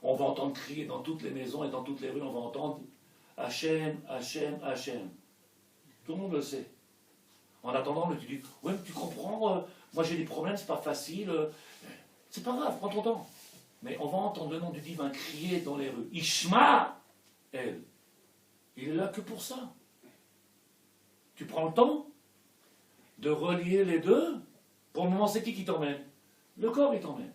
Speaker 1: On va entendre crier dans toutes les maisons et dans toutes les rues, on va entendre Hachem, Hachem, Hachem. Tout le monde le sait. En attendant, tu dis, ouais, mais tu comprends, moi j'ai des problèmes, c'est pas facile. C'est pas grave, prends ton temps. Mais on va entendre le nom du divin crier dans les rues. Ishmaël, il est là que pour ça. Tu prends le temps de relier les deux. Pour le moment, c'est qui t'emmène? Le corps, il t'emmène.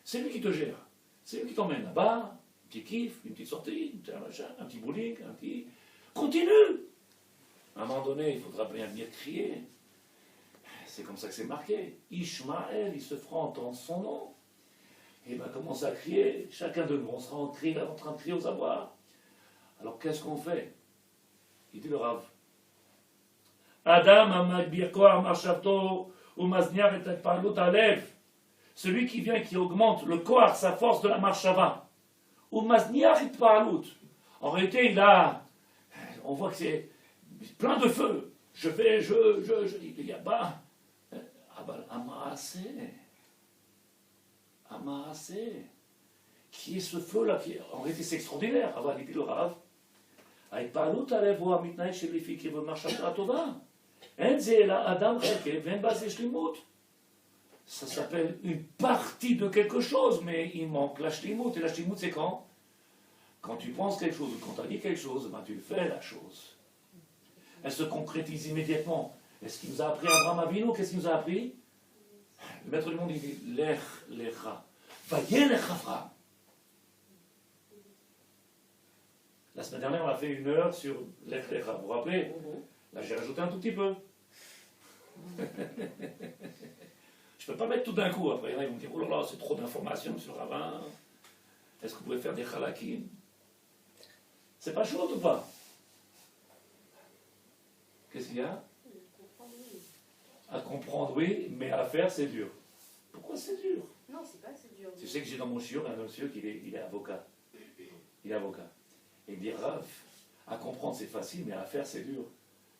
Speaker 1: C'est lui qui te gère. C'est lui qui t'emmène là-bas, un petit kiff, une petite sortie, un petit bowling, un petit... Continue! À un moment donné, il faudra bien venir crier. C'est comme ça que c'est marqué. Ishmaël, il se fera entendre son nom. Et il va commencer à crier. Chacun de nous, on sera en train de crier aux abois. Alors qu'est-ce qu'on fait? Il dit le Rav. Adam amad birko amarchavto ou mazniar et parlut alev. Celui qui vient et qui augmente le koar, sa force de la marchava. Ou mazniar et parlut. En réalité, il a... On voit que c'est plein de feu. Il y a bas. Amaasé. Qui est ce feu-là en réalité, c'est extraordinaire. Avant, il dit le Rav. Avec parlut alev ou amitnaï chez les filles qui veulent marcher à Tova. Ça s'appelle une partie de quelque chose, mais il manque la shlimut. Et la shlimut, c'est quand? Quand tu penses quelque chose ou quand tu as dit quelque chose, ben tu fais la chose. Elle se concrétise immédiatement. Est-ce qu'il nous a appris Abraham Avinu? Qu'est-ce qu'il nous a appris? Le maître du monde, il dit Lech lecha. Vayelech Avraham. La semaine dernière, on a fait 1 heure sur Lech lecha. Vous vous rappelez? Là, j'ai rajouté un tout petit peu. Je ne peux pas mettre tout d'un coup. Après, ils vont me dire, oh là là, c'est trop d'informations, monsieur le rabbin. Est-ce que vous pouvez faire des halakim? C'est pas chaud ou pas? Qu'est-ce qu'il y a? À comprendre, oui, mais à faire, c'est dur. Pourquoi c'est dur?
Speaker 2: Non, c'est pas c'est dur.
Speaker 1: Tu sais que j'ai dans mon chiot un monsieur qui est avocat. Il est avocat. Et il me dit, Rav, à comprendre, c'est facile, mais à faire, c'est dur.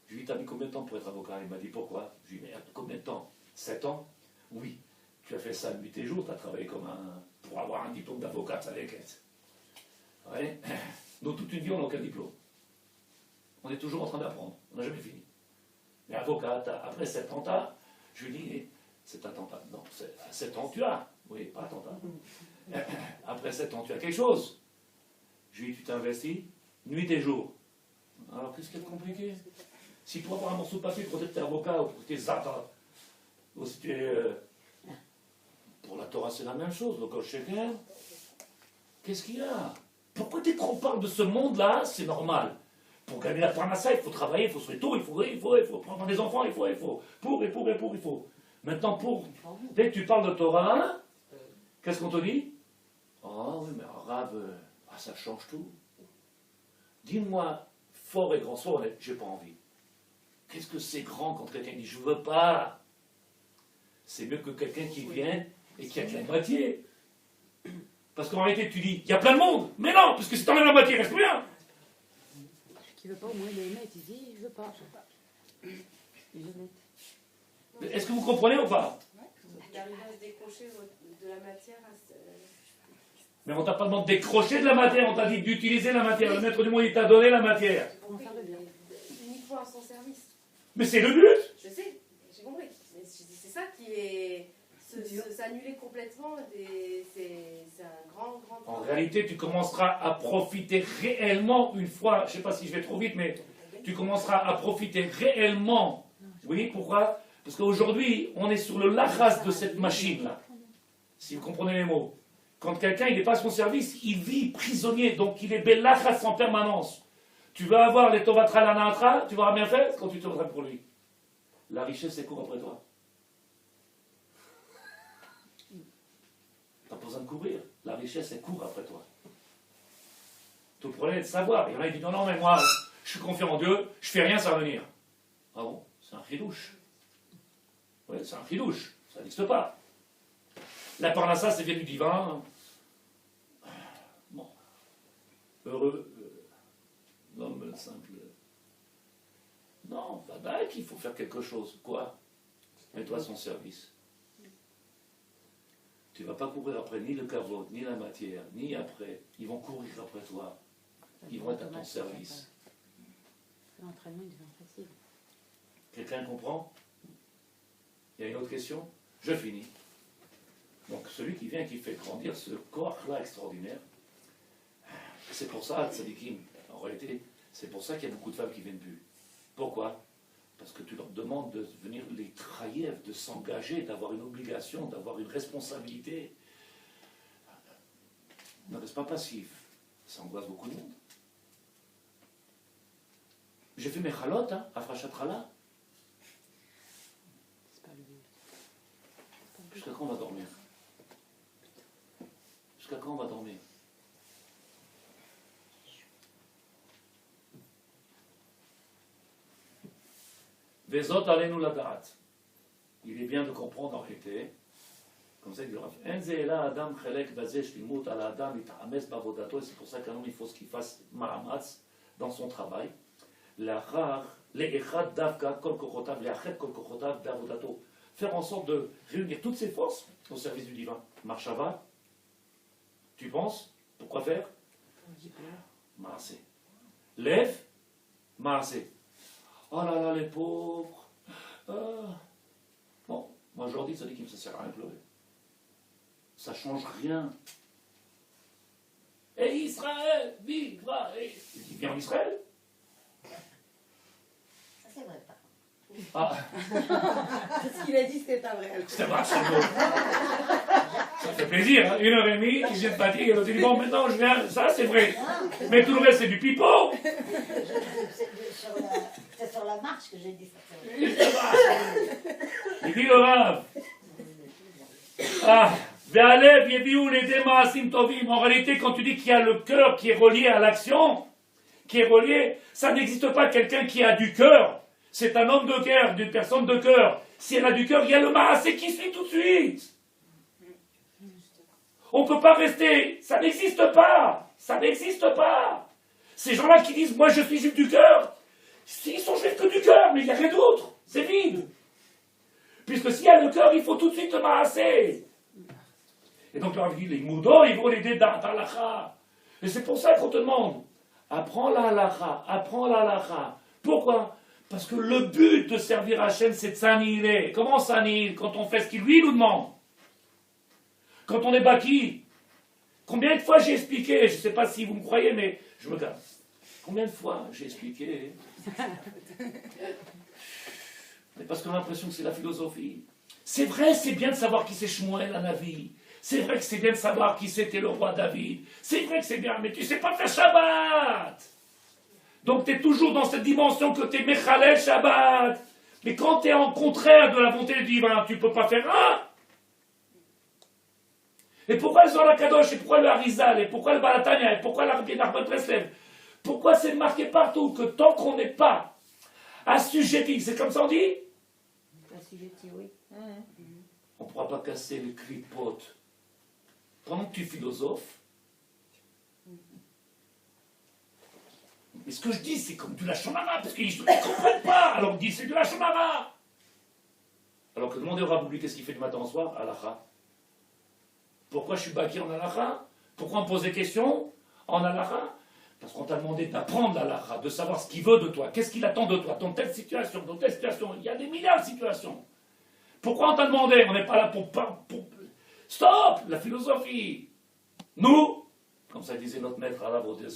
Speaker 1: Je lui ai dit, t'as mis combien de temps pour être avocat? Il m'a dit, pourquoi? Je lui ai dit, mais combien de temps? 7 ans? Oui. Tu as fait ça nuit et jour, tu as travaillé comme un... pour avoir un diplôme d'avocat, ça les caisses. Ouais. Nous, toute une vie, on n'a aucun diplôme. On est toujours en train d'apprendre. On n'a jamais fini. Mais avocat, après 7 ans, je lui ai dit, c'est attentat. Non, 7 ans, tu as. Oui, pas attentat. Après 7 ans, tu as quelque chose. Je lui ai dit, tu t'investis nuit et jour. Alors, qu'est-ce qui est compliqué? Si pour avoir un morceau de papier pour être avocat ou pour tes zata, ou si tu es... pour la Torah, c'est la même chose. Le coach shaker. Qu'est-ce qu'il y a? Pourquoi dès qu'on parle de ce monde-là, c'est normal? Pour gagner la parnassa, il faut travailler, il faut se faire tôt, il faut prendre des enfants, il faut. Il faut. Maintenant, dès que tu parles de Torah, qu'est-ce qu'on te dit? Oh oui, mais arabe, ça change tout. Dis-moi, fort et grand, sois honnête, j'ai pas envie. Qu'est-ce que c'est grand quand quelqu'un dit je veux pas? C'est mieux que quelqu'un qui vient et qui a que la moitié. Parce qu'en réalité, tu dis il y a plein de monde, mais non, parce que si t'enlèves la moitié, il reste plus rien.
Speaker 3: Qui veut pas au moins les mettre, il dit je veux pas. Ils le mettent.
Speaker 1: Est-ce que vous comprenez ou pas?
Speaker 2: Il arrive à se décrocher de la matière.
Speaker 1: Mais on t'a pas demandé de décrocher de la matière, on t'a dit d'utiliser la matière. Le maître du monde, il t'a donné la matière.
Speaker 3: Pour en faire le bien.
Speaker 2: Uniquement à son service.
Speaker 1: Mais c'est le but.
Speaker 2: Je sais, j'ai compris. Mais c'est ça qui est... S'annuler complètement, c'est un grand
Speaker 1: En
Speaker 2: travail.
Speaker 1: réalité, tu commenceras à profiter réellement une fois, je ne sais pas si je vais trop vite, mais tu commenceras à profiter réellement. Oui, pourquoi? Parce qu'aujourd'hui, on est sur le lachas de cette machine-là. Si vous comprenez les mots. Quand quelqu'un n'est pas à son service, il vit prisonnier, donc il est belachas en permanence. Tu vas avoir les tovatra lanatra, tu vas bien faire quand tu te voudras pour lui. La richesse, c'est quoi après toi? besoin de courir. La richesse, elle court après toi. Tout le problème est de savoir. Il y en a qui disent, non, non, mais moi, je suis confiant en Dieu, je fais rien, ça va venir. Ah bon? C'est un chidouche. Oui, c'est un chidouche. Ça n'existe pas. La parnassa, c'est bien du divin. Bon. Heureux, l'homme simple. Non, bah, qu'il faut faire quelque chose. Quoi? Mets-toi à son service. Tu ne vas pas courir après ni le kavod, ni la matière, ni après. Ils vont courir après toi. Ils vont être à ton service.
Speaker 3: L'entraînement, il devient facile.
Speaker 1: Quelqu'un comprend? Il y a une autre question? Je finis. Donc celui qui vient et qui fait grandir ce corps-là extraordinaire, c'est pour ça, tzadikim, en réalité, c'est pour ça qu'il y a beaucoup de femmes qui viennent plus. Pourquoi? Parce que tu leur demandes de venir les trahir, de s'engager, d'avoir une obligation, d'avoir une responsabilité. Ne reste pas passif. Ça angoisse beaucoup de monde. J'ai fait mes chalotes, hein, à Frachat-Chala.
Speaker 3: C'est pas le but.
Speaker 1: Jusqu'à quand on va dormir? Jusqu'à quand on va dormir? Vezot alenu ladat. Il est bien de comprendre en réalité, comme ça il dit, Adam chelek bazeh shlimut ala Adam itames bavodato, et c'est pour ça qu'un homme il faut qu'il fasse ma'amatz dans son travail. L'achar le'echad davka kol kochotav le'achet kol kochotav bavodato. Faire en sorte de réunir toutes ses forces au service du divin. Marshava, tu penses? Pourquoi faire? Maaseh. Lève, maaseh. Oh là là, les pauvres. Bon, moi aujourd'hui, ça dit qu'il ne sert à rien de pleurer. Ça ne change rien. Et Israël, vivra. Il vient en Israël?
Speaker 4: Ça, c'est vrai, pas.
Speaker 1: Ah,
Speaker 5: Ce qu'il a dit, c'était pas vrai.
Speaker 1: c'est pas ça. Ça fait plaisir, hein? 1h30, il vient de fatigue, et l'autre dit, bon, maintenant je viens, ça c'est vrai. Mais tout le reste, c'est du pipeau.
Speaker 4: C'est sur la marche que j'ai dit ça.
Speaker 1: Il dit le Rav. Ah, Ve'alev yeviou l'edem ma'asim tovim. En réalité, quand tu dis qu'il y a le cœur qui est relié à l'action, qui est relié, ça n'existe pas quelqu'un qui a du cœur. C'est un homme de cœur, d'une personne de cœur. Si elle a du cœur, il y a le ma'asé qui suit tout de suite. On ne peut pas rester, ça n'existe pas. Ça n'existe pas. Ces gens-là qui disent, moi je suis juif du cœur, ils sont juifs que du cœur, mais il n'y a rien d'autre. C'est vide. Puisque s'il y a le cœur, il faut tout de suite le ma'asé. Et donc, là, les moudons, ils vont l'aider dans l'halakha. Et c'est pour ça qu'on te demande, apprends la halakha, apprends la halakha. Pourquoi? Parce que le but de servir Hachem, c'est de s'annihiler. Comment s'annihile? Quand on fait ce qu'il lui nous demande. Quand on est baki. Combien de fois j'ai expliqué, je ne sais pas si vous me croyez, mais je me casse. Combien de fois j'ai expliqué? Mais parce qu'on a l'impression que c'est la philosophie. C'est vrai, c'est bien de savoir qui c'est Shmuel Hanavi. C'est vrai que c'est bien de savoir qui c'était le roi David. C'est vrai que c'est bien, mais tu ne sais pas faire Shabbat. Donc tu es toujours dans cette dimension que tu es Mechalel Shabbat. Mais quand tu es en contraire de la volonté divine, tu ne peux pas faire un. Et pourquoi le Zohar Kadosh, et pourquoi le Harizal, et pourquoi le Balatania, et pourquoi l'Arbi Nachman Breslev? Pourquoi c'est marqué partout que tant qu'on n'est pas assujetti, c'est comme ça on dit?
Speaker 3: Assujetti, oui.
Speaker 1: On ne pourra pas casser les clipotes. Pendant que tu philosophes, mais ce que je dis, c'est comme du lachonara, parce qu'ils ne comprennent pas. Alors on dit, c'est du lachonara. Alors que demander au Rabouli, qu'est-ce qu'il fait du matin au soir? Halakha. Pourquoi je suis baki en halakha? Pourquoi on me pose des questions en halakha? Parce qu'on t'a demandé d'apprendre l'halakha, de savoir ce qu'il veut de toi, qu'est-ce qu'il attend de toi, dans telle situation, dans telle situation. Il y a des milliards de situations. Pourquoi on t'a demandé? On n'est pas là pour... Stop! La philosophie! Nous, comme ça disait notre maître à l'arbre de